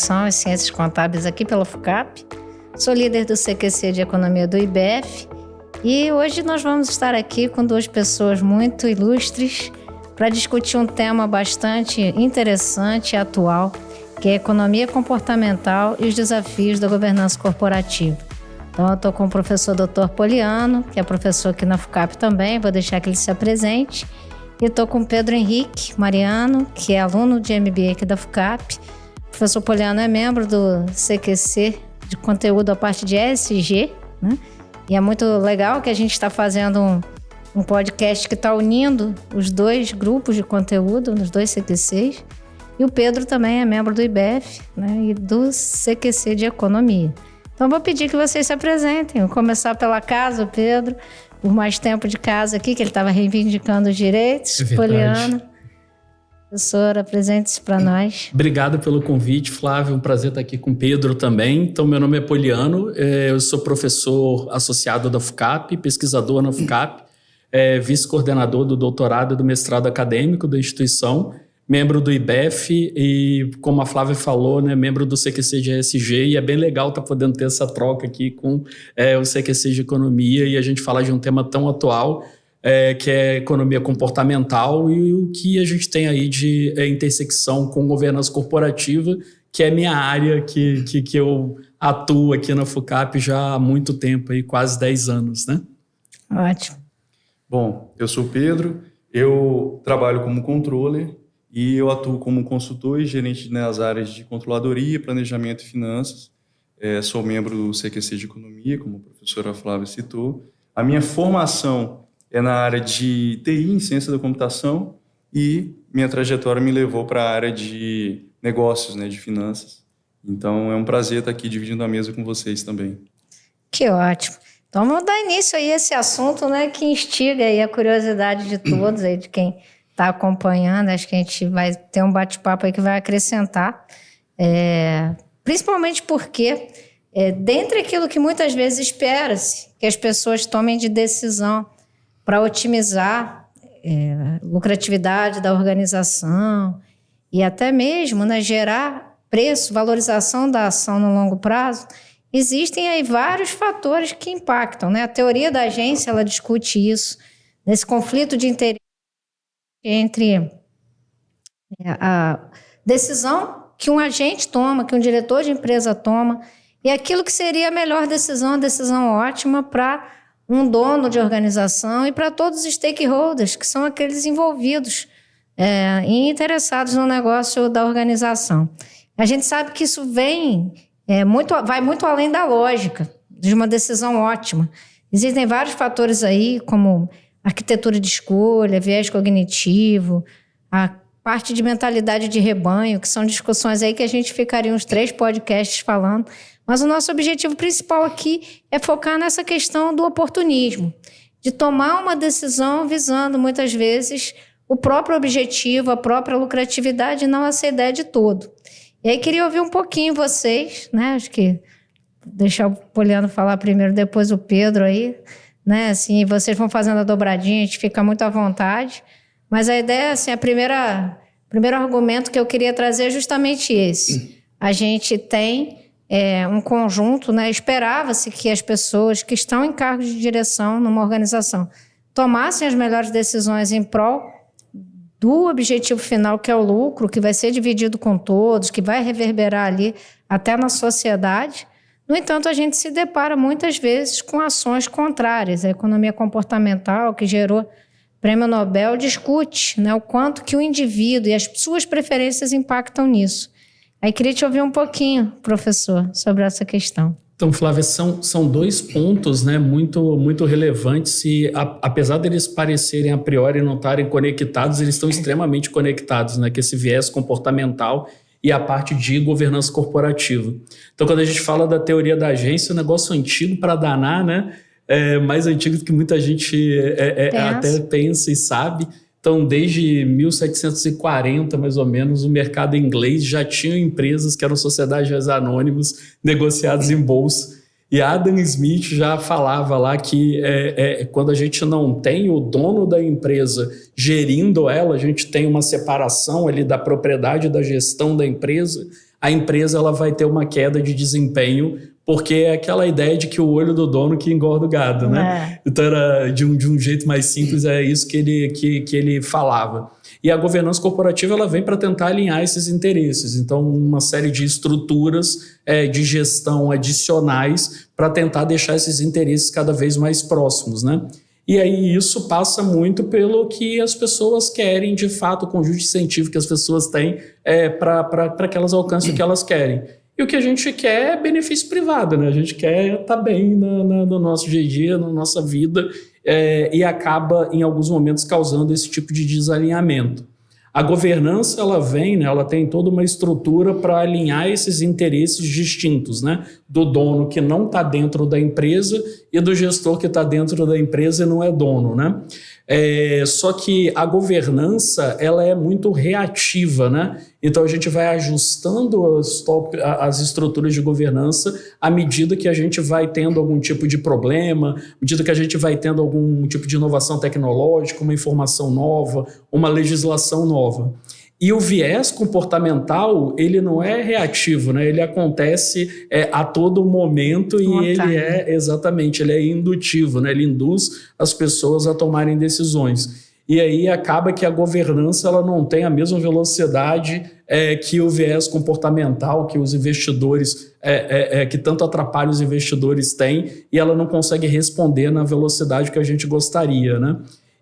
Administração e Ciências Contábeis aqui pela FUCAP. Sou líder do CQC de Economia do IBF e hoje nós vamos estar aqui com duas pessoas muito ilustres para discutir um tema bastante interessante e atual, que é a economia comportamental e os desafios da governança corporativa. Então, eu estou com o professor Dr. Poliano, que é professor aqui na FUCAP também, vou deixar que ele se apresente. E estou com o Pedro Henrique Mariano, que é aluno de MBA aqui da FUCAP. O professor Poliano é membro do CQC de conteúdo a parte de ESG, né? E é muito legal que a gente está fazendo um podcast que está unindo os dois grupos de conteúdo, nos dois CQCs. E o Pedro também é membro do IBF, né? E do CQC de Economia. Então, vou pedir que vocês se apresentem. Vou começar pela casa, o Pedro, por mais tempo de casa aqui, que ele estava reivindicando os direitos. Poliano. Professora, apresente-se para nós. Obrigado pelo convite, Flávio. Um prazer estar aqui com o Pedro também. Então, meu nome é Poliano, eu sou professor associado da FUCAP, pesquisador na FUCAP, vice-coordenador do doutorado e do mestrado acadêmico da instituição, membro do IBF e, como a Flávia falou, né, membro do CQC de ESG, e é bem legal estar podendo ter essa troca aqui com o CQC de Economia e a gente falar de um tema tão atual, que é economia comportamental e o que a gente tem aí de intersecção com governança corporativa, que é minha área, que eu atuo aqui na FUCAP já há muito tempo, aí, quase 10 anos, né? Ótimo. Bom, eu sou o Pedro, eu trabalho como controller e eu atuo como consultor e gerente nas áreas de controladoria, planejamento e finanças. Sou membro do CQC de Economia, como a professora Flávia citou. A minha formação é na área de TI, em ciência da computação, e minha trajetória me levou para a área de negócios, né, de finanças. Então, é um prazer estar aqui dividindo a mesa com vocês também. Que ótimo. Então, vamos dar início aí a esse assunto, né, que instiga aí a curiosidade de todos, aí, de quem está acompanhando. Acho que a gente vai ter um bate-papo aí que vai acrescentar, principalmente porque, dentre aquilo que muitas vezes espera-se que as pessoas tomem de decisão para otimizar a lucratividade da organização e até mesmo, né, gerar preço, valorização da ação no longo prazo, existem aí vários fatores que impactam, né? A teoria da agência, ela discute isso, nesse conflito de interesse entre a decisão que um agente toma, que um diretor de empresa toma, e aquilo que seria a melhor decisão, a decisão ótima para um dono de organização e para todos os stakeholders, que são aqueles envolvidos e interessados no negócio da organização. A gente sabe que isso vai muito além da lógica de uma decisão ótima. Existem vários fatores aí, como arquitetura de escolha, viés cognitivo, a parte de mentalidade de rebanho, que são discussões aí que a gente ficaria uns 3 podcasts falando. Mas o nosso objetivo principal aqui é focar nessa questão do oportunismo, de tomar uma decisão visando, muitas vezes, o próprio objetivo, a própria lucratividade, e não essa ideia de todo. E aí queria ouvir um pouquinho vocês, né? Acho que deixar o Poliano falar primeiro, depois o Pedro aí, né? Assim, vocês vão fazendo a dobradinha, a gente fica muito à vontade. Mas a ideia, assim, o primeiro argumento que eu queria trazer é justamente esse. A gente tem um conjunto, né? Esperava-se que as pessoas que estão em cargos de direção numa organização tomassem as melhores decisões em prol do objetivo final, que é o lucro, que vai ser dividido com todos, que vai reverberar ali até na sociedade. No entanto, a gente se depara muitas vezes com ações contrárias. A economia comportamental, que gerou Prêmio Nobel, discute, né, o quanto que o indivíduo e as suas preferências impactam nisso. Aí queria te ouvir um pouquinho, professor, sobre essa questão. Então, Flávia, são 2 pontos, né, muito relevantes e, apesar deles parecerem a priori não estarem conectados, eles estão extremamente conectados, né, que é esse viés comportamental e a parte de governança corporativa. Então, quando a gente fala da teoria da agência, é um negócio antigo para danar, né, mais antigo do que muita gente até pensa e sabe. Então, desde 1740, mais ou menos, o mercado inglês já tinha empresas que eram sociedades anônimas negociadas em bolsa. E Adam Smith já falava lá que quando a gente não tem o dono da empresa gerindo ela, a gente tem uma separação ali da propriedade e da gestão da empresa, a empresa ela vai ter uma queda de desempenho, porque é aquela ideia de que o olho do dono que engorda o gado, né? Então, era de um jeito mais simples, é isso que ele falava. E a governança corporativa ela vem para tentar alinhar esses interesses. Então, uma série de estruturas de gestão adicionais para tentar deixar esses interesses cada vez mais próximos, né? E aí isso passa muito pelo que as pessoas querem, de fato, o conjunto de incentivo que as pessoas têm para que elas alcancem o que elas querem. E o que a gente quer é benefício privado, né? A gente quer estar bem no nosso dia a dia, na nossa vida, e acaba, em alguns momentos, causando esse tipo de desalinhamento. A governança, ela vem, né, ela tem toda uma estrutura para alinhar esses interesses distintos, né? Do dono que não está dentro da empresa e do gestor que está dentro da empresa e não é dono, né? Só que a governança, ela é muito reativa, né? Então, a gente vai ajustando as estruturas de governança à medida que a gente vai tendo algum tipo de problema, à medida que a gente vai tendo algum tipo de inovação tecnológica, uma informação nova, uma legislação nova. E o viés comportamental, ele não é reativo, né? Ele acontece a todo momento e ele ele é indutivo, né? Ele induz as pessoas a tomarem decisões. E aí acaba que a governança ela não tem a mesma velocidade que o viés comportamental, que os investidores, que tanto atrapalha os investidores têm, e ela não consegue responder na velocidade que a gente gostaria, né?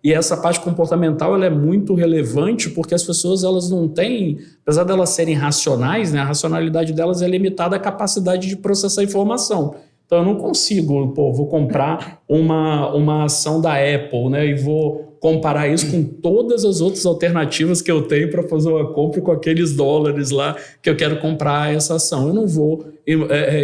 E essa parte comportamental ela é muito relevante porque as pessoas elas não têm, apesar de elas serem racionais, né, a racionalidade delas é limitada à capacidade de processar informação. Então eu não consigo, vou comprar uma ação da Apple, né, e vou comparar isso com todas as outras alternativas que eu tenho para fazer uma compra com aqueles dólares lá que eu quero comprar essa ação. Eu não vou,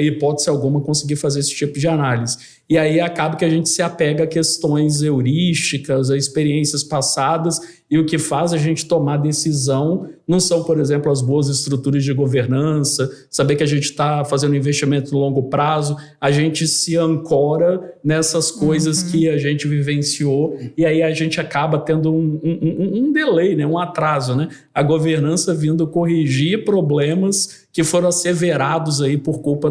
hipótese alguma, conseguir fazer esse tipo de análise. E aí acaba que a gente se apega a questões heurísticas, a experiências passadas, e o que faz a gente tomar decisão não são, por exemplo, as boas estruturas de governança, saber que a gente está fazendo investimento de longo prazo, a gente se ancora nessas coisas que a gente vivenciou, e aí a gente acaba tendo um delay, né? Um atraso, né? A governança vindo corrigir problemas que foram asseverados aí por culpa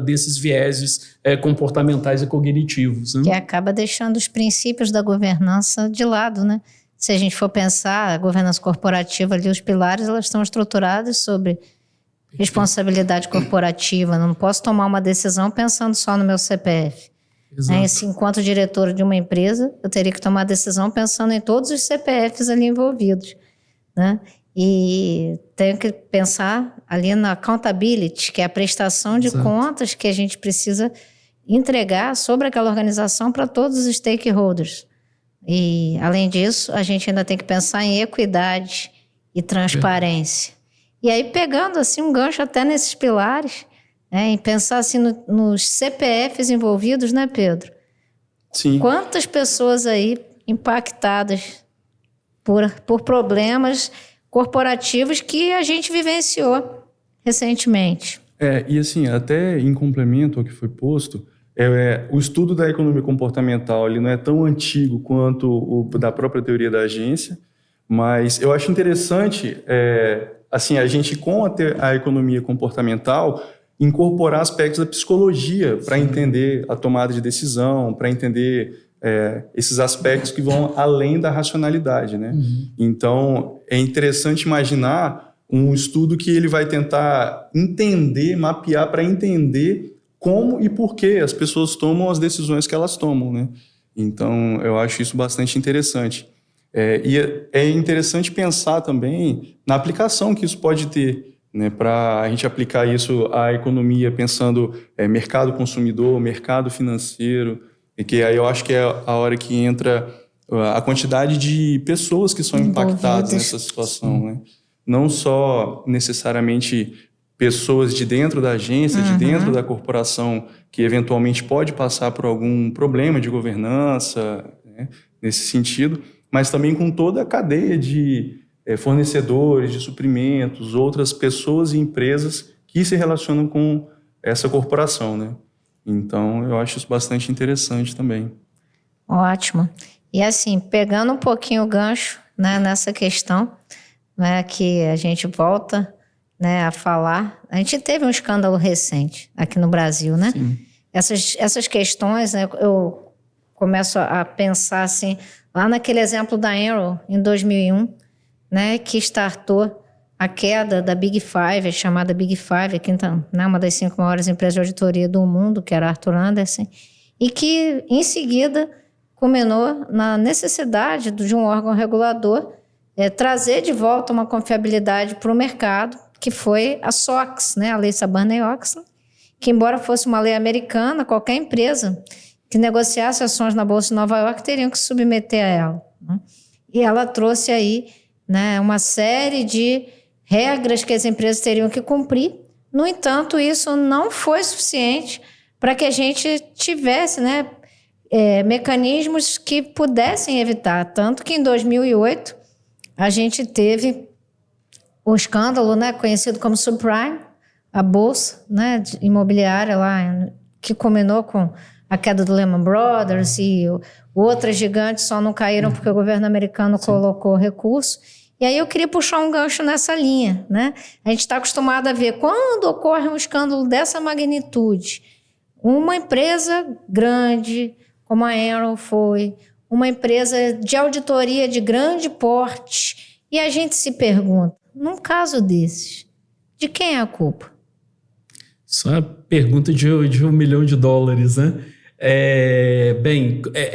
desses vieses comportamentais e cognitivos, né? Que acaba deixando os princípios da governança de lado, né? Se a gente for pensar a governança corporativa ali, os pilares, elas estão estruturados sobre responsabilidade corporativa. Não posso tomar uma decisão pensando só no meu CPF. Né? Assim, enquanto diretora de uma empresa, eu teria que tomar decisão pensando em todos os CPFs ali envolvidos, né? E tenho que pensar ali na accountability, que é a prestação de contas que a gente precisa entregar sobre aquela organização para todos os stakeholders. E, além disso, a gente ainda tem que pensar em equidade e transparência. E aí, pegando assim um gancho até nesses pilares, em pensar assim nos CPFs envolvidos, né, Pedro? Sim. Quantas pessoas aí impactadas por problemas corporativos que a gente vivenciou recentemente? E assim, até em complemento ao que foi posto, o estudo da economia comportamental ele não é tão antigo quanto o da própria teoria da agência, mas eu acho interessante assim, a gente, com a economia comportamental, incorporar aspectos da psicologia para entender a tomada de decisão, para entender esses aspectos que vão além da racionalidade, né? Então, é interessante imaginar um estudo que ele vai tentar entender, mapear para entender como e por que as pessoas tomam as decisões que elas tomam, né? Então, eu acho isso bastante interessante. E é interessante pensar também na aplicação que isso pode ter, né? Para a gente aplicar isso à economia, pensando mercado consumidor, mercado financeiro, e que aí eu acho que é a hora que entra a quantidade de pessoas que são impactadas nessa situação, né? Não só necessariamente pessoas de dentro da agência, de dentro da corporação, que eventualmente pode passar por algum problema de governança, né, nesse sentido, mas também com toda a cadeia de fornecedores, de suprimentos, outras pessoas e empresas que se relacionam com essa corporação, né? Então, eu acho isso bastante interessante também. Ótimo. E assim, pegando um pouquinho o gancho, né, nessa questão, né, que a gente volta né, a falar. A gente teve um escândalo recente aqui no Brasil, né? Sim. Essas questões, né, eu começo a pensar assim, lá naquele exemplo da Enron, em 2001, né, que startou a queda da Big Five, a chamada Big Five, que então, né, uma das 5 maiores empresas de auditoria do mundo, que era Arthur Andersen, e que, em seguida, culminou na necessidade de um órgão regulador trazer de volta uma confiabilidade para o mercado, que foi a SOX, né, a Lei Sarbanes-Oxley, que, embora fosse uma lei americana, qualquer empresa que negociasse ações na Bolsa de Nova York teriam que submeter a ela, né? E ela trouxe aí, né, uma série de regras que as empresas teriam que cumprir. No entanto, isso não foi suficiente para que a gente tivesse, né, mecanismos que pudessem evitar. Tanto que em 2008 a gente teve o escândalo, né, conhecido como subprime, a bolsa, né, imobiliária lá, que culminou com a queda do Lehman Brothers e outras gigantes só não caíram porque o governo americano colocou recurso. E aí eu queria puxar um gancho nessa linha, né? A gente está acostumado a ver quando ocorre um escândalo dessa magnitude, uma empresa grande, como a Enron foi, uma empresa de auditoria de grande porte, e a gente se pergunta, num caso desses, de quem é a culpa? Isso é uma pergunta de $1 milhão, né?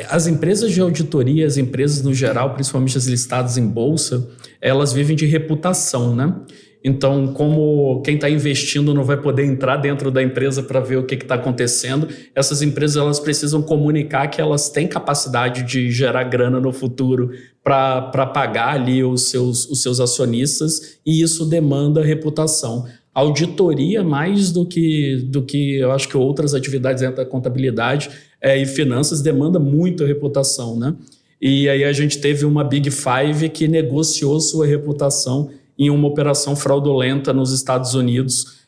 As empresas de auditoria, as empresas no geral, principalmente as listadas em bolsa, elas vivem de reputação, né? Então, como quem está investindo não vai poder entrar dentro da empresa para ver o que está acontecendo, essas empresas elas precisam comunicar que elas têm capacidade de gerar grana no futuro para pagar ali os seus acionistas, e isso demanda reputação. Auditoria, mais do que eu acho que outras atividades dentro da contabilidade e finanças, demanda muita reputação, né? E aí a gente teve uma Big Five que negociou sua reputação em uma operação fraudulenta nos Estados Unidos,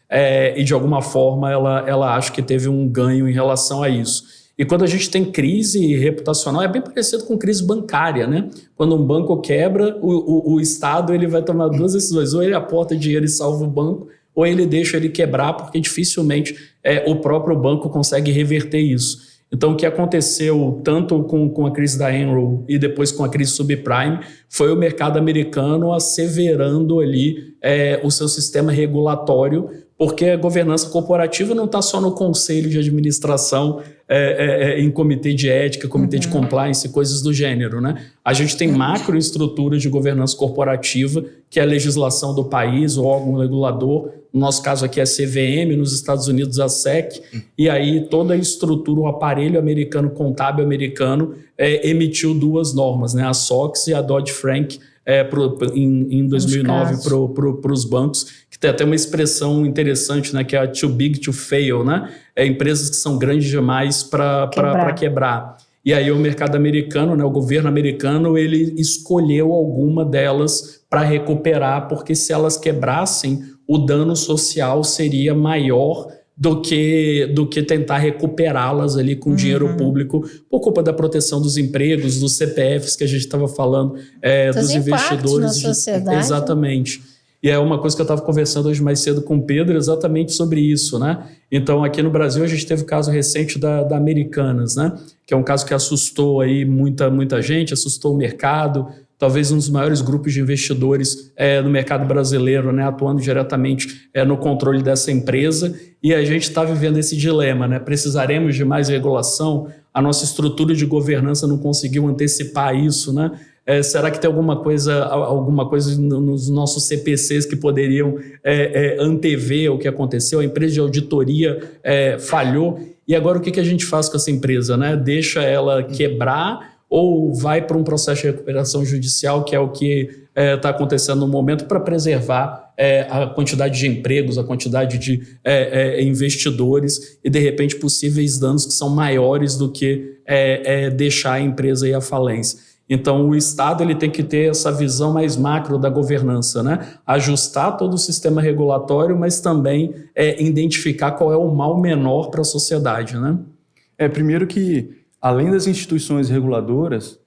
e de alguma forma ela acho que teve um ganho em relação a isso. E quando a gente tem crise reputacional, é bem parecido com crise bancária, né? Quando um banco quebra, o Estado ele vai tomar 2 decisões: ou ele aporta dinheiro e salva o banco, ou ele deixa ele quebrar, porque dificilmente o próprio banco consegue reverter isso. Então, o que aconteceu tanto com a crise da Enron e depois com a crise subprime foi o mercado americano asseverando ali o seu sistema regulatório, porque a governança corporativa não está só no conselho de administração, em comitê de ética, comitê de compliance, coisas do gênero, né? A gente tem macroestrutura de governança corporativa, que é a legislação do país, o órgão regulador. No nosso caso aqui é a CVM, nos Estados Unidos a SEC, e aí toda a estrutura, o aparelho americano, contábil americano, emitiu 2 normas, né? A SOX e a Dodd-Frank, em 2009 para os bancos, que tem até uma expressão interessante, né? Que é a too big to fail, né? Empresas que são grandes demais para quebrar. E aí o mercado americano, né, o governo americano, ele escolheu alguma delas para recuperar, porque se elas quebrassem, o dano social seria maior do que tentar recuperá-las ali com dinheiro público, por culpa da proteção dos empregos, dos CPFs que a gente estava falando, dos investidores. Na sociedade. Exatamente. E é uma coisa que eu estava conversando hoje mais cedo com o Pedro, exatamente sobre isso, né? Então, aqui no Brasil, a gente teve o caso recente da Americanas, né? Que é um caso que assustou aí muita gente, assustou o mercado, talvez um dos maiores grupos de investidores no mercado brasileiro, né? Atuando diretamente no controle dessa empresa. E a gente está vivendo esse dilema, né? Precisaremos de mais regulação? A nossa estrutura de governança não conseguiu antecipar isso, né? Será que tem alguma coisa nos nossos CPCs que poderiam antever o que aconteceu? A empresa de auditoria falhou. E agora o que a gente faz com essa empresa, né? Deixa ela quebrar ou vai para um processo de recuperação judicial, que é o que está acontecendo no momento, para preservar a quantidade de empregos, a quantidade de investidores e, de repente, possíveis danos que são maiores do que deixar a empresa ir à falência. Então, o Estado ele tem que ter essa visão mais macro da governança, né? Ajustar todo o sistema regulatório, mas também identificar qual é o mal menor para a sociedade, né? Primeiro que, além das instituições reguladoras,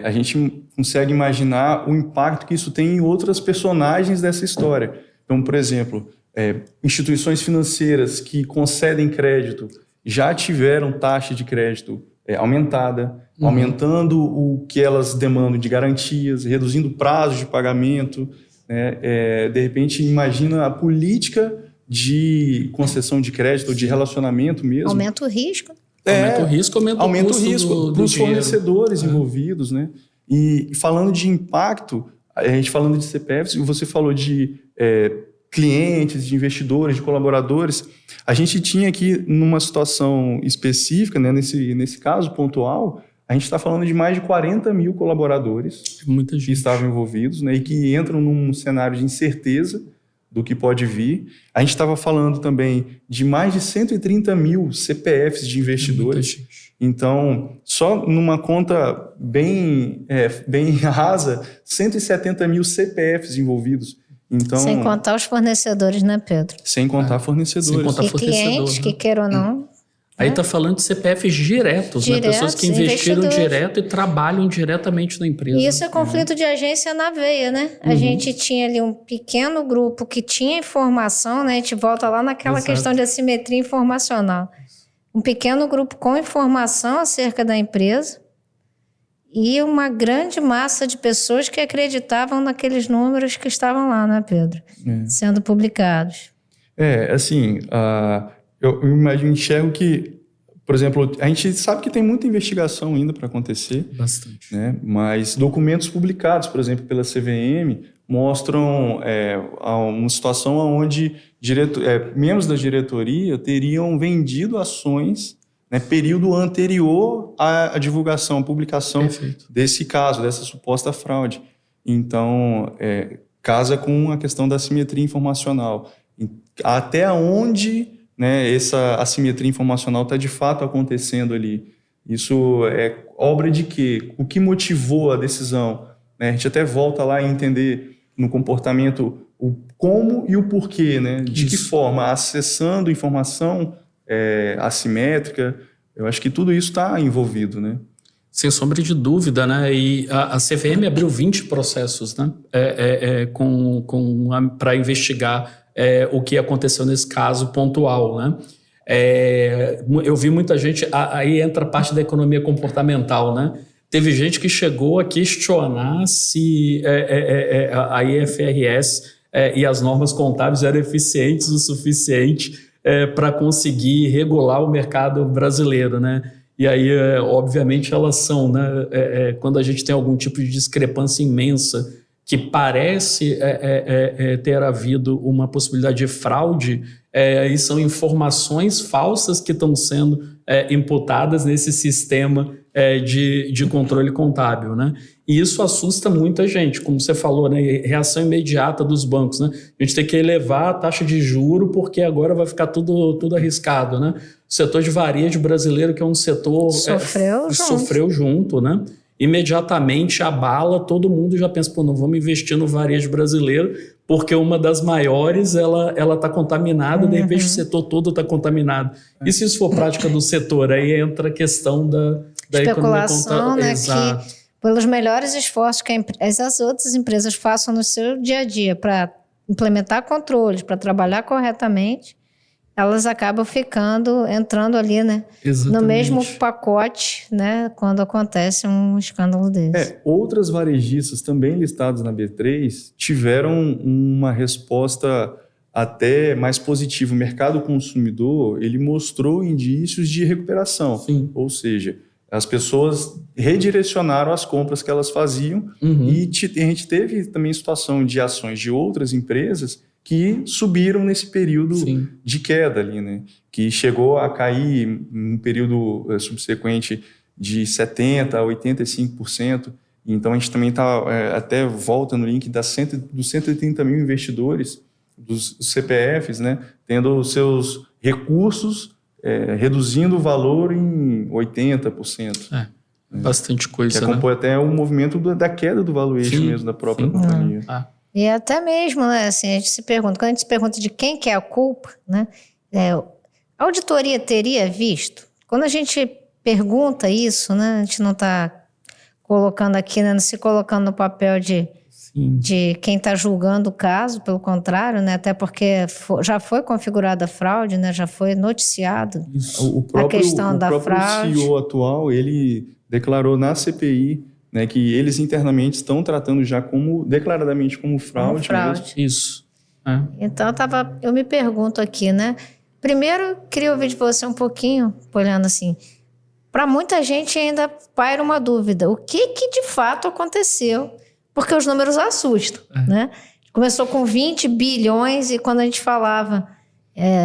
a gente consegue imaginar o impacto que isso tem em outras personagens dessa história. Então, por exemplo, instituições financeiras que concedem crédito já tiveram taxa de crédito aumentada, aumentando o que elas demandam de garantias, reduzindo prazos de pagamento, né? De repente, imagina a política de concessão de crédito ou de relacionamento mesmo. Aumenta o risco. Aumenta o risco, aumenta o risco para os fornecedores envolvidos, né? E falando de impacto, a gente falando de CPFs, você falou de clientes, de investidores, de colaboradores. A gente tinha aqui, numa situação específica, né, nesse caso pontual, a gente está falando de mais de 40 mil colaboradores que estavam envolvidos, né, e que entram num cenário de incerteza do que pode vir. A gente estava falando também de mais de 130 mil CPFs de investidores. Então, só numa conta bem rasa, 170 mil CPFs envolvidos. Então, sem contar os fornecedores, né, Pedro? Sem contar fornecedores. Sem contar clientes, que queiram ou não. Aí está falando de CPFs diretos, né? Pessoas que investiram direto e trabalham diretamente na empresa. E isso é conflito de agência na veia, né? A gente tinha ali um pequeno grupo que tinha informação, né? A gente volta lá naquela questão de assimetria informacional. Um pequeno grupo com informação acerca da empresa e uma grande massa de pessoas que acreditavam naqueles números que estavam lá, né, Pedro? Sendo publicados. Assim, eu enxergo que, por exemplo, a gente sabe que tem muita investigação ainda para acontecer. Bastante. Né? Mas documentos publicados, por exemplo, pela CVM, mostram uma situação onde membros da diretoria teriam vendido ações, né, período anterior à divulgação, à publicação desse caso, dessa suposta fraude. Então, casa com a questão da assimetria informacional. Até onde, né, essa assimetria informacional está de fato acontecendo ali? Isso é obra de quê? O que motivou a decisão? Né? A gente até volta lá a entender no comportamento o como e o porquê, né? De que forma? Acessando informação assimétrica. Eu acho que tudo isso está envolvido, né? Sem sombra de dúvida, né? E a CVM abriu 20 processos, né? Para investigar o que aconteceu nesse caso pontual, né? Eu vi muita gente... Aí entra a parte da economia comportamental, né? Teve gente que chegou a questionar se a IFRS e as normas contábeis eram eficientes o suficiente para conseguir regular o mercado brasileiro, né? E aí, obviamente, elas são, né? Quando a gente tem algum tipo de discrepância imensa que parece ter havido uma possibilidade de fraude, e são informações falsas que estão sendo imputadas nesse sistema de controle contábil, né? E isso assusta muita gente, como você falou, né? Reação imediata dos bancos, né? A gente tem que elevar a taxa de juro porque agora vai ficar tudo arriscado, né? O setor de varejo brasileiro, que é um setor... Sofreu junto, né? Imediatamente abala, todo mundo já pensa, não vamos investir no varejo brasileiro, porque uma das maiores, ela está contaminada, de repente o setor todo está contaminado. E se isso for prática do setor, aí entra a questão da especulação, né? Exato. Que pelos melhores esforços que as outras empresas façam no seu dia a dia para implementar controles, para trabalhar corretamente, elas acabam entrando ali, né? Exatamente. No mesmo pacote, né? Quando acontece um escândalo desse. Outras varejistas também listadas na B3 tiveram uma resposta até mais positiva. O mercado consumidor, ele mostrou indícios de recuperação. Sim. Ou seja, as pessoas redirecionaram as compras que elas faziam e a gente teve também situação de ações de outras empresas que subiram nesse período de queda ali, né? Que chegou a cair num período subsequente de 70% a 85%. Então, a gente também está, até volta no link dos 130 mil investidores, dos CPFs, né? Tendo os seus recursos reduzindo o valor em 80%. Bastante coisa, que acompanha até o movimento da queda do valuation mesmo da própria companhia. E até mesmo, né, assim, quando a gente se pergunta de quem que é a culpa, né, a auditoria teria visto? Quando a gente pergunta isso, né, a gente não está colocando aqui, né, se colocando no papel de de quem está julgando o caso, pelo contrário, né? Até porque já foi configurada a fraude, né? Já foi noticiado a questão da fraude. O CEO atual, ele declarou na CPI, né, que eles internamente estão tratando já declaradamente como fraude. Mesmo. Isso. Então, eu me pergunto aqui, né? Primeiro, queria ouvir de você um pouquinho, olhando assim, para muita gente ainda paira uma dúvida. O que de fato aconteceu? Porque os números assustam, né? Começou com 20 bilhões e quando a gente falava,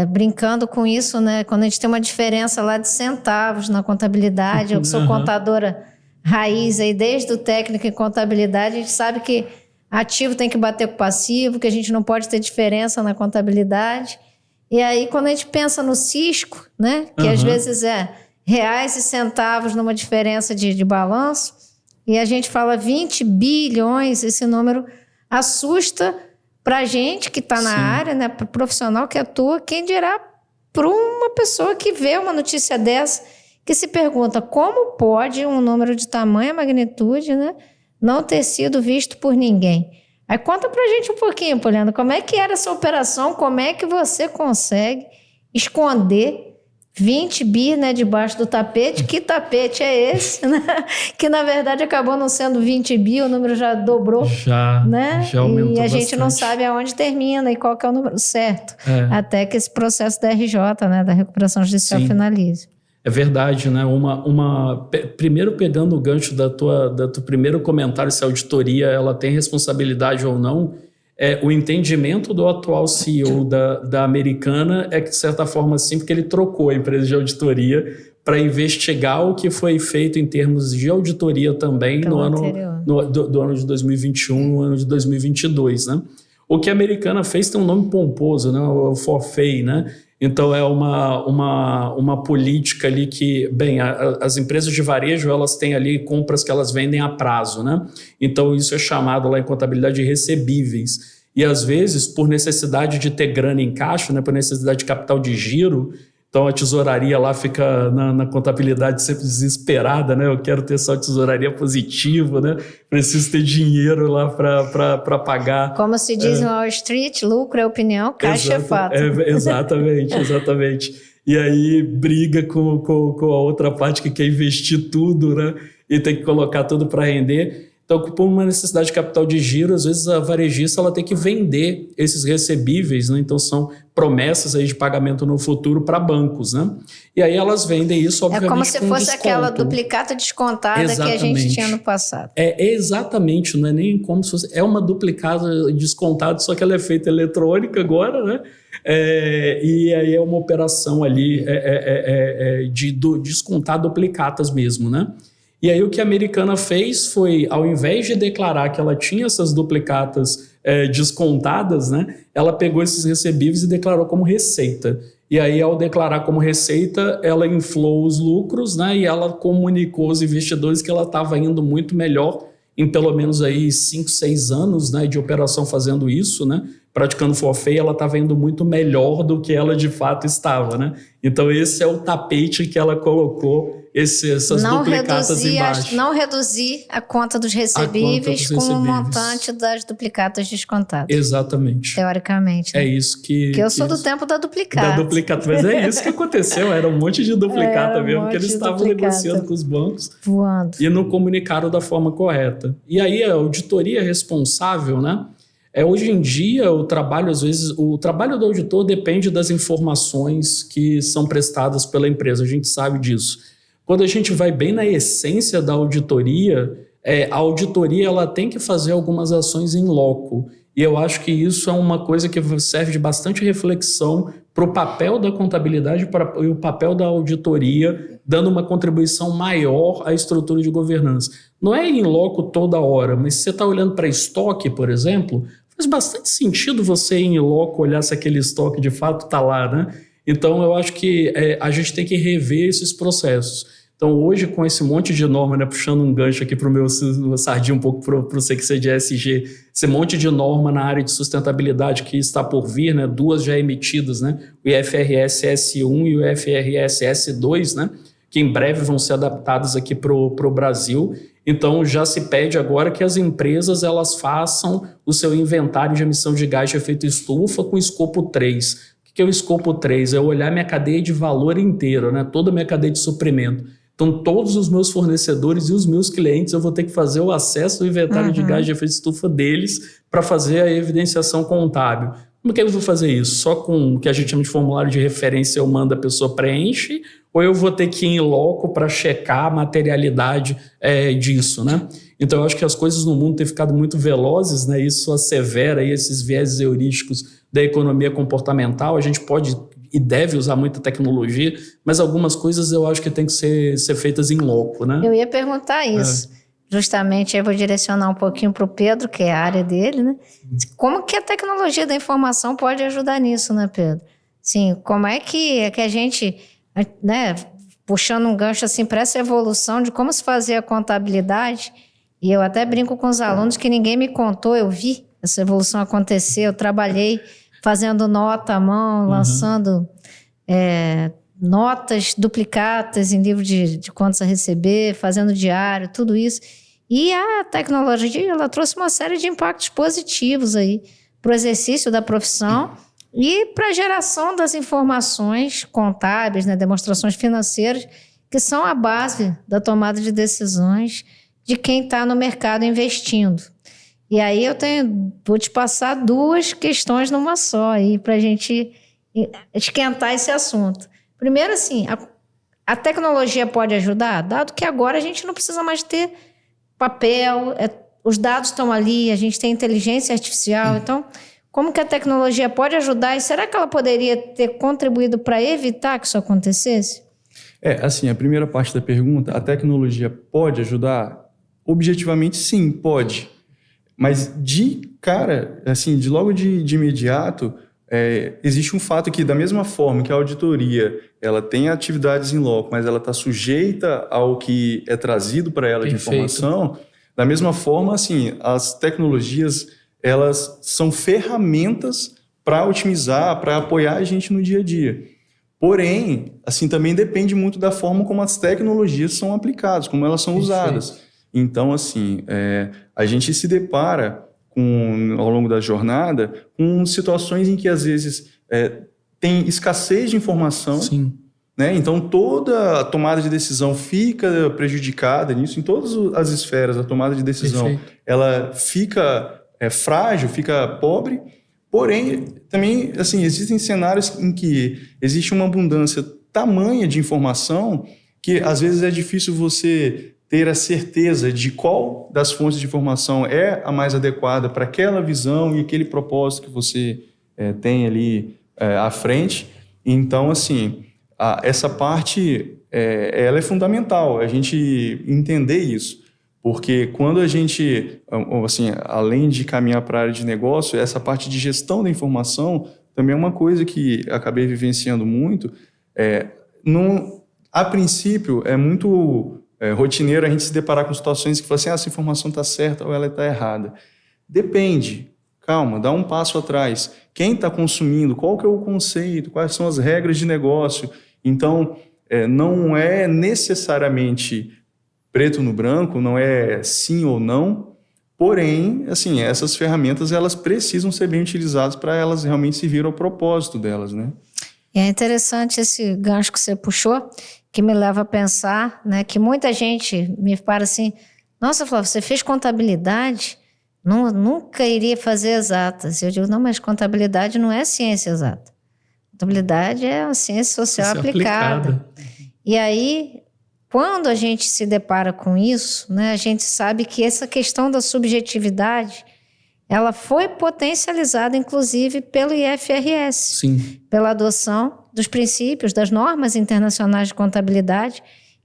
brincando com isso, né? Quando a gente tem uma diferença lá de centavos na contabilidade, eu que sou contadora raiz aí, desde o técnico em contabilidade, a gente sabe que ativo tem que bater com passivo, que a gente não pode ter diferença na contabilidade. E aí, quando a gente pensa no Cisco, né? Que às vezes é reais e centavos numa diferença de balanço, e a gente fala 20 bilhões, esse número assusta para a gente que está na área, né, para o profissional que atua, quem dirá para uma pessoa que vê uma notícia dessa, que se pergunta como pode um número de tamanha magnitude, né, não ter sido visto por ninguém. Aí conta para a gente um pouquinho, Poliana, como é que era essa operação, como é que você consegue esconder 20 bi, né, debaixo do tapete. Que tapete é esse, né? Que, na verdade, acabou não sendo 20 bi, o número já dobrou. Já aumentou e a gente não sabe aonde termina e qual que é o número certo. Até que esse processo da RJ, né, da recuperação judicial, finalize. É verdade, né? Primeiro, pegando o gancho do teu primeiro comentário, se a auditoria ela tem responsabilidade ou não, o entendimento do atual CEO da Americana é que, de certa forma, sim, porque ele trocou a empresa de auditoria para investigar o que foi feito em termos de auditoria também do ano de 2021 no ano de 2022, né? O que a Americana fez tem um nome pomposo, né? O Forfait, né? Então, é uma política ali que, bem, as empresas de varejo, elas têm ali compras que elas vendem a prazo, né? Então, isso é chamado lá em contabilidade de recebíveis. E, às vezes, por necessidade de ter grana em caixa, né? Por necessidade de capital de giro, então a tesouraria lá fica na contabilidade sempre desesperada, né? Eu quero ter só tesouraria positiva, né? Preciso ter dinheiro lá para pagar. Como se diz no Wall Street, lucro é opinião, caixa é fato. Exatamente. E aí briga com a outra parte que quer investir tudo, né? E tem que colocar tudo para render. Então, por uma necessidade de capital de giro, às vezes a varejista ela tem que vender esses recebíveis, né? Então são promessas aí de pagamento no futuro para bancos, né? E aí elas vendem isso, obviamente, como se fosse desconto. Aquela duplicata descontada que a gente tinha no passado. Exatamente, não é nem como se fosse... É uma duplicata descontada, só que ela é feita eletrônica agora, né? E aí é uma operação ali de descontar duplicatas mesmo, né? E aí o que a Americana fez foi, ao invés de declarar que ela tinha essas duplicatas descontadas, né, ela pegou esses recebíveis e declarou como receita. E aí, ao declarar como receita, ela inflou os lucros, né, e ela comunicou aos investidores que ela estava indo muito melhor em pelo menos aí 5, 6 anos, né, de operação fazendo isso, né, praticando forfait, ela estava indo muito melhor do que ela de fato estava, né? Então esse é o tapete que ela colocou essas duplicatas embaixo. Não reduzir a conta dos recebíveis com o montante das duplicatas descontadas. Exatamente. Teoricamente. Né? É isso que... eu sou do tempo da duplicata. Da duplicata, mas é isso que aconteceu, era um monte de duplicata mesmo, que eles estavam negociando com os bancos. Voando. E não comunicaram da forma correta. E aí a auditoria responsável, né? Hoje em dia, o trabalho do auditor depende das informações que são prestadas pela empresa, a gente sabe disso. Quando a gente vai bem na essência da auditoria, a auditoria ela tem que fazer algumas ações em loco. E eu acho que isso é uma coisa que serve de bastante reflexão para o papel da contabilidade e o papel da auditoria, dando uma contribuição maior à estrutura de governança. Não é em loco toda hora, mas se você está olhando para estoque, por exemplo, faz bastante sentido você ir em loco olhar se aquele estoque de fato está lá, né? Então, eu acho que a gente tem que rever esses processos. Então, hoje, com esse monte de norma, né, puxando um gancho aqui para o meu sardinha um pouco para você que é de ESG, esse monte de norma na área de sustentabilidade que está por vir, né, 2 já emitidas, né, o IFRS S1 e o IFRS S2, né, que em breve vão ser adaptadas aqui para o Brasil. Então, já se pede agora que as empresas elas façam o seu inventário de emissão de gás de efeito estufa com escopo 3. O que é o escopo 3? É olhar minha cadeia de valor inteira, né? Toda a minha cadeia de suprimento. Então, todos os meus fornecedores e os meus clientes, eu vou ter que fazer o acesso ao inventário de gás de efeito estufa deles para fazer a evidenciação contábil. Como que eu vou fazer isso? Só com o que a gente chama de formulário de referência, eu mando, a pessoa preenche, ou eu vou ter que ir em loco para checar a materialidade disso, né? Então, eu acho que as coisas no mundo têm ficado muito velozes, né? Isso assevera aí esses vieses heurísticos da economia comportamental. A gente pode e deve usar muita tecnologia, mas algumas coisas eu acho que tem que ser feitas em loco, né? Eu ia perguntar isso. Justamente, eu vou direcionar um pouquinho para o Pedro, que é a área dele, né? Como que a tecnologia da informação pode ajudar nisso, né, Pedro? Sim, como é que a gente, né, puxando um gancho assim para essa evolução de como se fazer a contabilidade, e eu até brinco com os alunos que ninguém me contou, eu vi essa evolução acontecer, eu trabalhei fazendo nota à mão, lançando notas duplicadas em livro de contas a receber, fazendo diário, tudo isso. E a tecnologia, ela trouxe uma série de impactos positivos aí para o exercício da profissão e para a geração das informações contábeis, né, demonstrações financeiras, que são a base da tomada de decisões de quem está no mercado investindo. E aí vou te passar duas questões numa só aí para a gente esquentar esse assunto. Primeiro, assim, a tecnologia pode ajudar, dado que agora a gente não precisa mais ter papel, os dados estão ali, a gente tem inteligência artificial, então como que a tecnologia pode ajudar e será que ela poderia ter contribuído para evitar que isso acontecesse? Assim, a primeira parte da pergunta, a tecnologia pode ajudar? Objetivamente, sim, pode. Mas de cara, assim, logo de imediato, existe um fato que, da mesma forma que a auditoria ela tem atividades em loco, mas ela está sujeita ao que é trazido para ela de informação, da mesma forma, assim, as tecnologias elas são ferramentas para otimizar, para apoiar a gente no dia a dia. Porém, assim, também depende muito da forma como as tecnologias são aplicadas, como elas são usadas. Então, assim, a gente se depara ao longo da jornada, com situações em que, às vezes, tem escassez de informação. Sim. Né? Então, toda a tomada de decisão fica prejudicada nisso, em todas as esferas, a tomada de decisão ela fica frágil, fica pobre. Porém, também, assim, existem cenários em que existe uma abundância tamanha de informação que, às vezes, é difícil você ter a certeza de qual das fontes de informação é a mais adequada para aquela visão e aquele propósito que você tem ali à frente. Então, assim, essa parte ela é fundamental, a gente entender isso. Porque quando a gente, assim, além de caminhar para a área de negócio, essa parte de gestão da informação também é uma coisa que acabei vivenciando muito. A princípio, é muito rotineiro a gente se deparar com situações que falam assim, essa informação está certa ou ela está errada. Depende. Calma, dá um passo atrás. Quem está consumindo? Qual que é o conceito? Quais são as regras de negócio? Então, não é necessariamente preto no branco, não é sim ou não. Porém, assim, essas ferramentas elas precisam ser bem utilizadas para elas realmente servir ao propósito delas, né? É interessante esse gancho que você puxou, que me leva a pensar, né, que muita gente me para assim, nossa, Flávia, você fez contabilidade? Nunca iria fazer exatas. Eu digo, não, mas contabilidade não é ciência exata. Contabilidade é uma ciência social aplicada. E aí, quando a gente se depara com isso, né, a gente sabe que essa questão da subjetividade, ela foi potencializada, inclusive, pelo IFRS. Sim. Pela adoção dos princípios, das normas internacionais de contabilidade,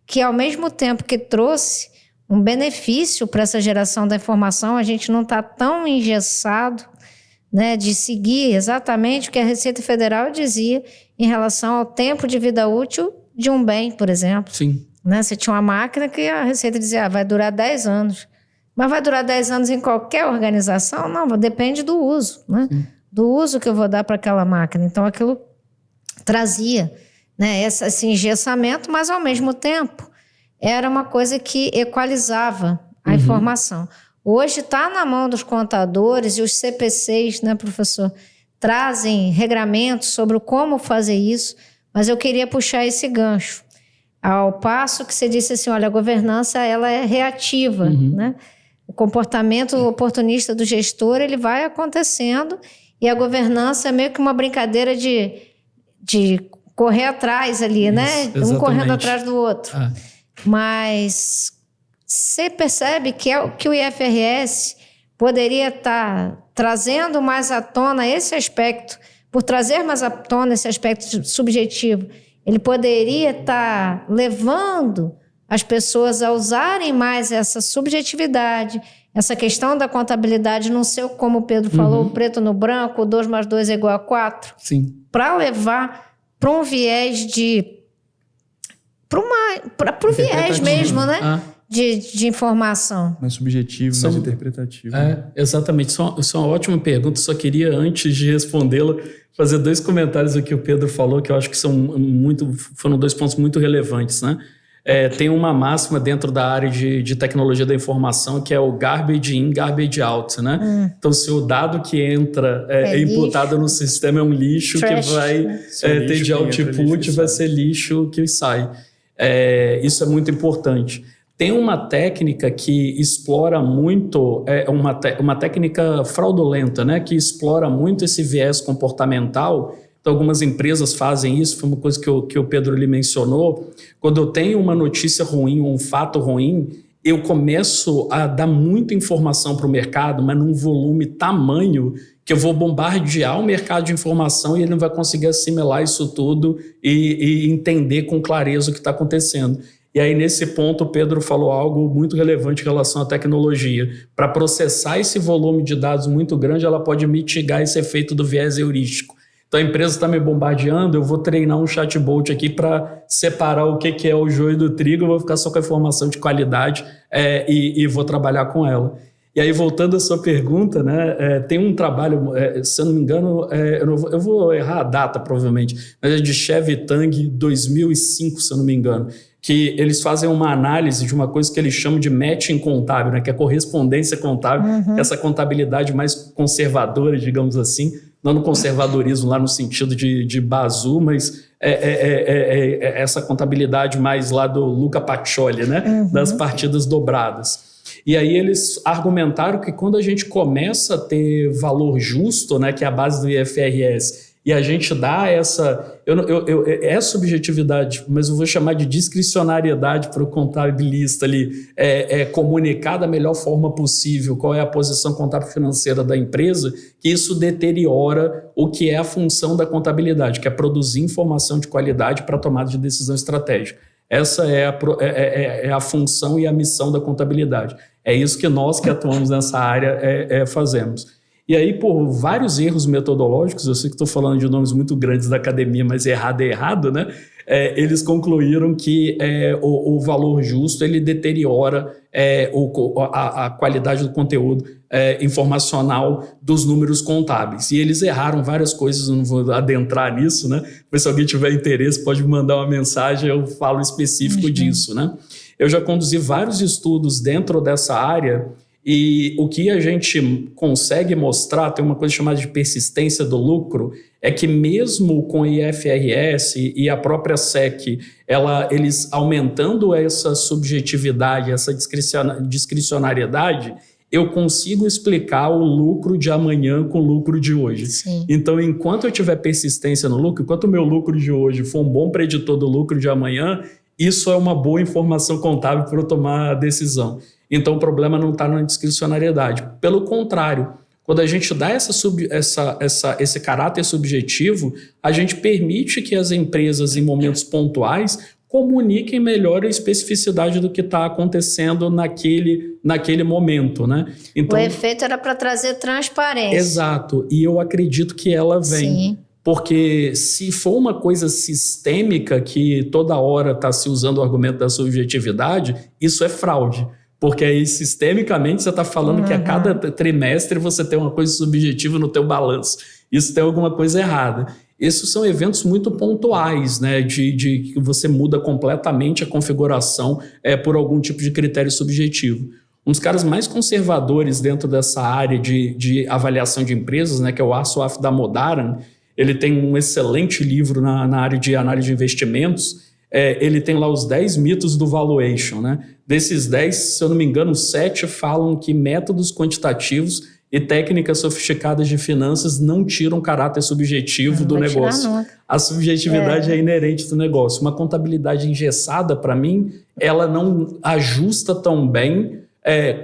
que ao mesmo tempo que trouxe um benefício para essa geração da informação, a gente não está tão engessado, né, de seguir exatamente o que a Receita Federal dizia em relação ao tempo de vida útil de um bem, por exemplo. Sim. Né? Você tinha uma máquina que a Receita dizia, vai durar 10 anos. Mas vai durar 10 anos em qualquer organização? Não, depende do uso, né? Do uso que eu vou dar para aquela máquina. Então, aquilo trazia, né, esse engessamento, mas, ao mesmo tempo, era uma coisa que equalizava a informação. Hoje está na mão dos contadores e os CPCs, né, professor, trazem regramentos sobre como fazer isso, mas eu queria puxar esse gancho. Ao passo que você disse assim, olha, a governança ela é reativa, né? O comportamento oportunista do gestor ele vai acontecendo e a governança é meio que uma brincadeira de correr atrás ali, isso, né? Exatamente. Um correndo atrás do outro. Mas você percebe que o IFRS poderia estar trazendo mais à tona esse aspecto, por trazer mais à tona esse aspecto subjetivo, ele poderia estar levando as pessoas a usarem mais essa subjetividade, essa questão da contabilidade não ser, como o Pedro falou, preto no branco, 2 mais 2 é igual a 4, para levar para um viés para o viés mesmo, né? De informação. Mais subjetivo, mais interpretativo. Exatamente. Isso é uma ótima pergunta. Só queria, antes de respondê-la, fazer 2 comentários aqui que o Pedro falou, que eu acho que foram 2 pontos muito relevantes, né? Tem uma máxima dentro da área de tecnologia da informação, que é o garbage in, garbage out, né? Então, se o dado que entra é imputado no sistema é um lixo, trash, que vai ter de output, vai ser lixo que sai. Isso é muito importante. Tem uma técnica que explora muito, uma técnica fraudulenta, né? Que explora muito esse viés comportamental. Então, algumas empresas fazem isso, foi uma coisa que o Pedro lhe mencionou. Quando eu tenho uma notícia ruim, um fato ruim, eu começo a dar muita informação para o mercado, mas num volume tamanho que eu vou bombardear o mercado de informação e ele não vai conseguir assimilar isso tudo e entender com clareza o que está acontecendo. E aí, nesse ponto, o Pedro falou algo muito relevante em relação à tecnologia. Para processar esse volume de dados muito grande, ela pode mitigar esse efeito do viés heurístico. Então, a empresa está me bombardeando, eu vou treinar um chatbot aqui para separar o que é o joio do trigo, eu vou ficar só com a informação de qualidade e vou trabalhar com ela. E aí, voltando à sua pergunta, né, tem um trabalho, se eu não me engano, eu vou errar a data, provavelmente, mas é de Chevy Tang 2005, se eu não me engano, que eles fazem uma análise de uma coisa que eles chamam de matching contábil, né, que é a correspondência contábil, essa contabilidade mais conservadora, digamos assim, não no conservadorismo lá no sentido de Basu, mas essa contabilidade mais lá do Luca Pacioli, né, das partidas dobradas. E aí eles argumentaram que quando a gente começa a ter valor justo, né, que é a base do IFRS, e a gente dá essa... é subjetividade, mas eu vou chamar de discricionariedade para o contabilista ali, comunicar da melhor forma possível qual é a posição contábil financeira da empresa, que isso deteriora o que é a função da contabilidade, que é produzir informação de qualidade para tomada de decisão estratégica. Essa é a função e a missão da contabilidade. É isso que nós que atuamos nessa área fazemos. E aí, por vários erros metodológicos, eu sei que estou falando de nomes muito grandes da academia, mas errado é errado, né? Eles concluíram que o valor justo ele deteriora a qualidade do conteúdo informacional dos números contábeis. E eles erraram várias coisas, eu não vou adentrar nisso, né? Mas se alguém tiver interesse, pode me mandar uma mensagem, eu falo específico disso, né? Eu já conduzi vários estudos dentro dessa área. E o que a gente consegue mostrar, tem uma coisa chamada de persistência do lucro, é que mesmo com o IFRS e a própria SEC, eles aumentando essa subjetividade, essa discricionariedade, eu consigo explicar o lucro de amanhã com o lucro de hoje. Sim. Então, enquanto eu tiver persistência no lucro, enquanto o meu lucro de hoje for um bom preditor do lucro de amanhã, isso é uma boa informação contábil para eu tomar a decisão. Então, o problema não está na discricionariedade. Pelo contrário, quando a gente dá esse caráter subjetivo, a gente permite que as empresas, em momentos pontuais, comuniquem melhor a especificidade do que está acontecendo naquele momento, né? Então, o efeito era para trazer transparência. Exato. E eu acredito que ela vem. Sim. Porque se for uma coisa sistêmica que toda hora está se usando o argumento da subjetividade, isso é fraude. Porque aí, sistemicamente, você está falando que a cada trimestre você tem uma coisa subjetiva no teu balanço. Isso tem alguma coisa errada. Esses são eventos muito pontuais, né? De que você muda completamente a configuração por algum tipo de critério subjetivo. Um dos caras mais conservadores dentro dessa área de avaliação de empresas, né, que é o Aswaf Damodaran. Ele tem um excelente livro na área de análise de investimentos. Ele tem lá os 10 mitos do valuation, né? Desses 10, se eu não me engano, 7 falam que métodos quantitativos e técnicas sofisticadas de finanças não tiram caráter subjetivo do negócio. A subjetividade é inerente do negócio. Uma contabilidade engessada, para mim, ela não ajusta tão bem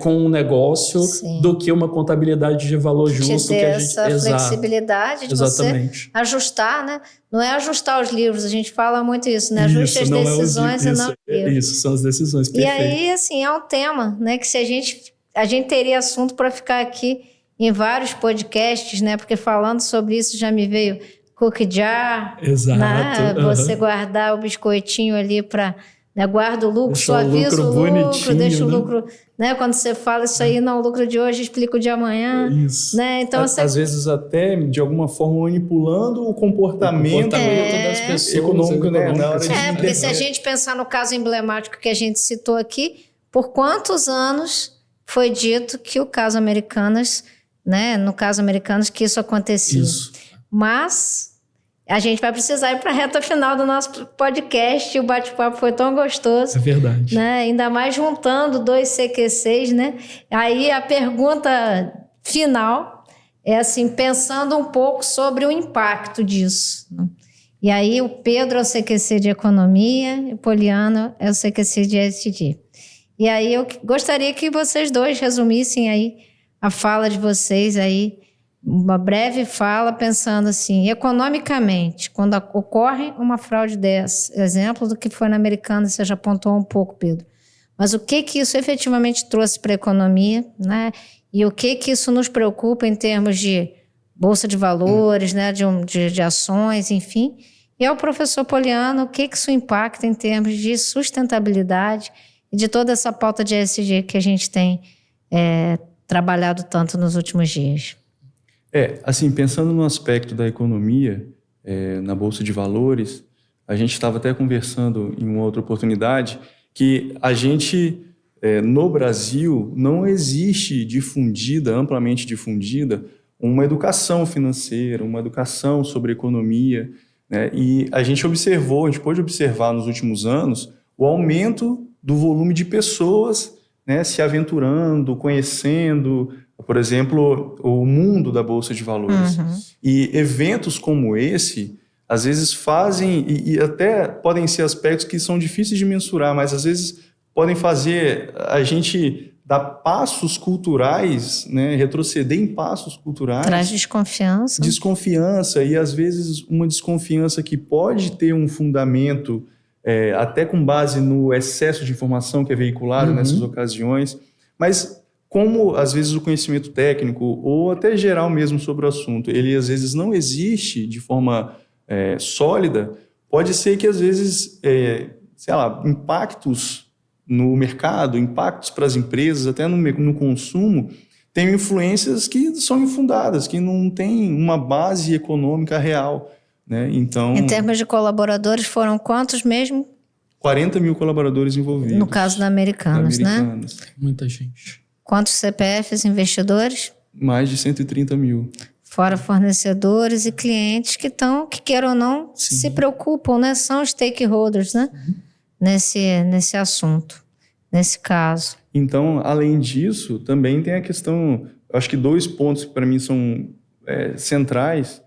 com o negócio do que uma contabilidade de valor justo. Que a gente... essa flexibilidade de você ajustar, né? Não é ajustar os livros, a gente fala muito isso, né? Ajuste as decisões e não os livros. Isso, são as decisões, perfeito. E aí, assim, é um tema, né? Que se a gente teria assunto para ficar aqui em vários podcasts, né? Porque falando sobre isso já me veio cookie jar. Exato. Né? Você guardar o biscoitinho ali para... Né? Guarda o lucro, suaviza o lucro, deixa o lucro... Né? Quando você fala isso aí, não, o lucro de hoje explica o de amanhã. Isso. Né? Então, às vezes até, de alguma forma, manipulando o comportamento das pessoas econômico, né? Na hora porque se a gente pensar no caso emblemático que a gente citou aqui, por quantos anos foi dito que o caso Americanas, né? No caso Americanas, que isso acontecia. Isso. Mas a gente vai precisar ir para a reta final do nosso podcast. E o bate-papo foi tão gostoso. É verdade. Né? Ainda mais juntando 2 CQCs, né? Aí a pergunta final é assim, pensando um pouco sobre o impacto disso. Né? E aí o Pedro é o CQC de Economia e o Poliano é o CQC de ESG. E aí eu gostaria que vocês dois resumissem aí a fala de vocês aí, uma breve fala pensando assim, economicamente, quando ocorre uma fraude dessa, exemplo do que foi na Americana, você já apontou um pouco, Pedro, mas o que isso efetivamente trouxe para a economia, né? E o que isso nos preocupa em termos de bolsa de valores, né? de ações, enfim. E ao professor Poliano, o que isso impacta em termos de sustentabilidade e de toda essa pauta de ESG que a gente tem trabalhado tanto nos últimos dias. Assim, pensando no aspecto da economia, na Bolsa de Valores, a gente estava até conversando em uma outra oportunidade que a gente, no Brasil, não existe amplamente difundida, uma educação financeira, uma educação sobre economia, né? E a gente pôde observar nos últimos anos o aumento do volume de pessoas, né, se aventurando, conhecendo, por exemplo, o mundo da Bolsa de Valores. Uhum. E eventos como esse, às vezes fazem, e até podem ser aspectos que são difíceis de mensurar, mas às vezes podem fazer a gente dar passos culturais, né, retroceder em passos culturais. Traz desconfiança. Desconfiança, e às vezes uma desconfiança que pode ter um fundamento, até com base no excesso de informação que é veiculado nessas ocasiões, mas como às vezes o conhecimento técnico ou até geral mesmo sobre o assunto, ele às vezes não existe de forma sólida, pode ser que às vezes, impactos no mercado, impactos para as empresas, até no consumo, tenham influências que são infundadas, que não têm uma base econômica real. Né? Então, em termos de colaboradores, foram quantos mesmo? 40 mil colaboradores envolvidos. No caso da Americanas, né? Muita gente. Quantos CPFs investidores? Mais de 130 mil. Fora fornecedores e clientes que queiram ou não, se preocupam, né? São stakeholders, né? Nesse assunto, nesse caso. Então, além disso, também tem a questão, acho que 2 pontos que para mim são centrais,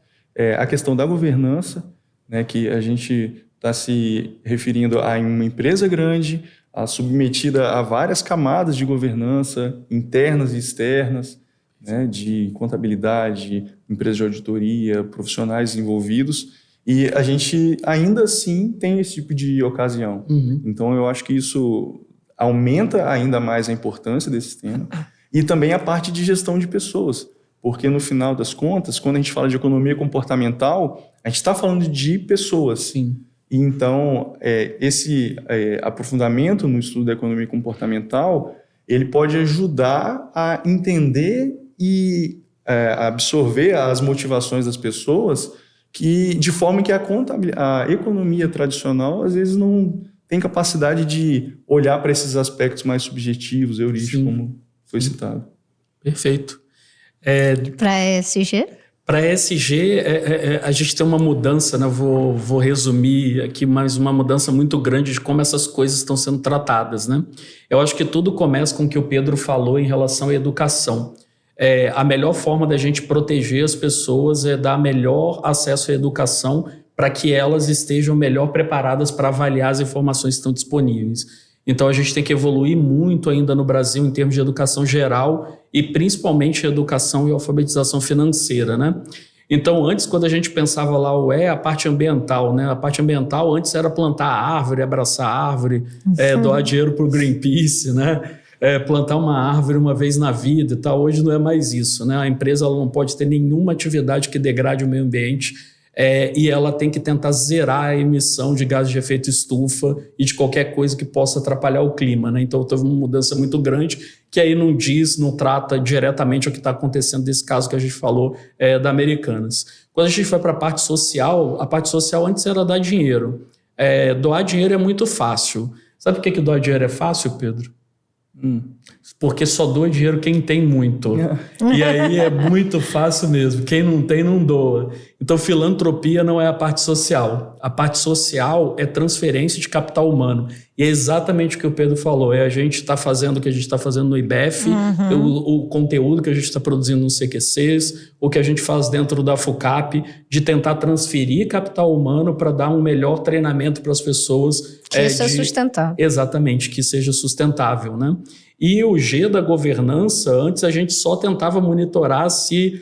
a questão da governança, né, que a gente está se referindo a uma empresa grande, submetida a várias camadas de governança, internas e externas, né, de contabilidade, empresas de auditoria, profissionais envolvidos, e a gente ainda assim tem esse tipo de ocasião. Então eu acho que isso aumenta ainda mais a importância desse tema, e também a parte de gestão de pessoas, porque no final das contas, quando a gente fala de economia comportamental, a gente está falando de pessoas. Sim. E então, esse aprofundamento no estudo da economia comportamental, ele pode ajudar a entender e absorver as motivações das pessoas, de forma que a economia tradicional, às vezes, não tem capacidade de olhar para esses aspectos mais subjetivos, heurísticos, como foi citado. Perfeito. Para ESG? Para ESG, a gente tem uma mudança, né? Vou resumir aqui, mas uma mudança muito grande de como essas coisas estão sendo tratadas, né? Eu acho que tudo começa com o que o Pedro falou em relação à educação. A melhor forma da gente proteger as pessoas é dar melhor acesso à educação para que elas estejam melhor preparadas para avaliar as informações que estão disponíveis. Então, a gente tem que evoluir muito ainda no Brasil em termos de educação geral e principalmente educação e alfabetização financeira, né? Então, antes, quando a gente pensava lá a parte ambiental, né? A parte ambiental antes era plantar árvore, abraçar árvore, doar dinheiro para o Greenpeace, né? Plantar uma árvore uma vez na vida e tal. Hoje não é mais isso, né? A empresa ela não pode ter nenhuma atividade que degrade o meio ambiente e ela tem que tentar zerar a emissão de gases de efeito estufa e de qualquer coisa que possa atrapalhar o clima, né? Então teve uma mudança muito grande que aí não trata diretamente o que está acontecendo nesse caso que a gente falou da Americanas. Quando a gente vai para a parte social antes era dar dinheiro. Doar dinheiro é muito fácil. Sabe por que doar dinheiro é fácil, Pedro? Porque só doa dinheiro quem tem muito. E aí é muito fácil mesmo. Quem não tem, não doa. Então, filantropia não é a parte social. A parte social é transferência de capital humano. E é exatamente o que o Pedro falou. A gente está fazendo o que a gente está fazendo no IBEF, o conteúdo que a gente está produzindo no CQCs, o que a gente faz dentro da FUCAP, de tentar transferir capital humano para dar um melhor treinamento para as pessoas. Que isso é sustentável. Exatamente, que seja sustentável, né? E o G da governança, antes a gente só tentava monitorar se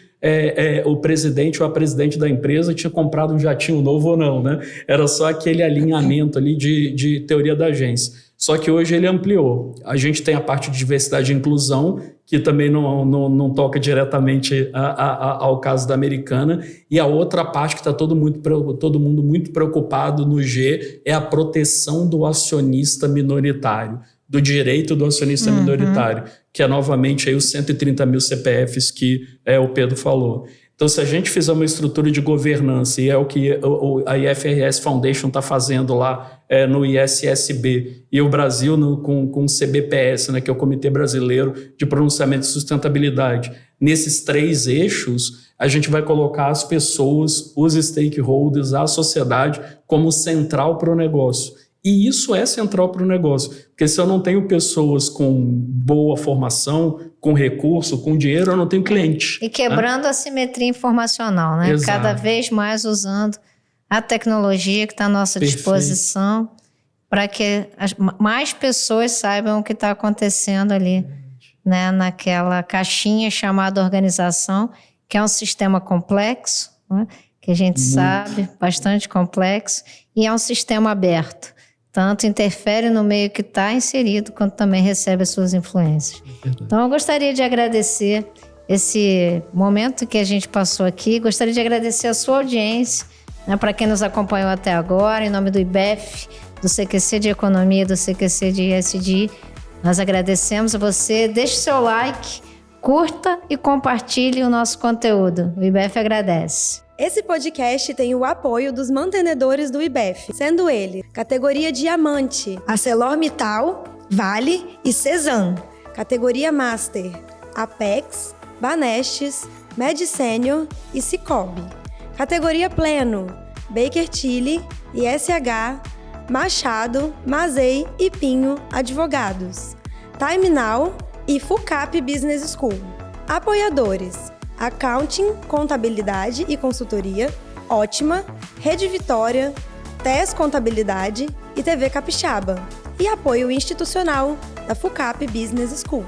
o presidente ou a presidente da empresa tinha comprado um jatinho novo ou não, né? Era só aquele alinhamento ali de teoria da agência. Só que hoje ele ampliou. A gente tem a parte de diversidade e inclusão, que também não toca diretamente ao caso da Americana. E a outra parte que está todo mundo muito preocupado no G é a proteção do acionista minoritário, do direito do acionista minoritário, que é novamente aí os 130 mil CPFs que o Pedro falou. Então, se a gente fizer uma estrutura de governança, e é o que a IFRS Foundation está fazendo lá no ISSB, e o Brasil com o CBPS, né, que é o Comitê Brasileiro de Pronunciamento de Sustentabilidade, nesses 3 eixos, a gente vai colocar as pessoas, os stakeholders, a sociedade como central para o negócio. E isso é central para o negócio, porque se eu não tenho pessoas com boa formação, com recurso, com dinheiro, eu não tenho cliente. E quebrando a simetria informacional, né? Exato. Cada vez mais usando a tecnologia que está à nossa disposição para que mais pessoas saibam o que está acontecendo ali, né? Naquela caixinha chamada organização, que é um sistema complexo, né? Que a gente sabe, bastante complexo, e é um sistema aberto. Tanto interfere no meio que está inserido, quanto também recebe as suas influências. Então, eu gostaria de agradecer esse momento que a gente passou aqui. Gostaria de agradecer a sua audiência, né, para quem nos acompanhou até agora, em nome do IBEF, do CQC de Economia, do CQC de ESG. Nós agradecemos a você. Deixe seu like, curta e compartilhe o nosso conteúdo. O IBEF agradece. Esse podcast tem o apoio dos mantenedores do IBEF, sendo ele categoria Diamante, ArcelorMittal, Vale e Cezan. Categoria Master, Apex, Banestes, MedSenior e Cicobi. Categoria Pleno, Baker Tilly, ISH, Machado, Mazei e Pinho Advogados. Time Now e FUCAP Business School. Apoiadores: Accounting, Contabilidade e Consultoria, Ótima, Rede Vitória, TES Contabilidade e TV Capixaba. E apoio institucional da FUCAP Business School.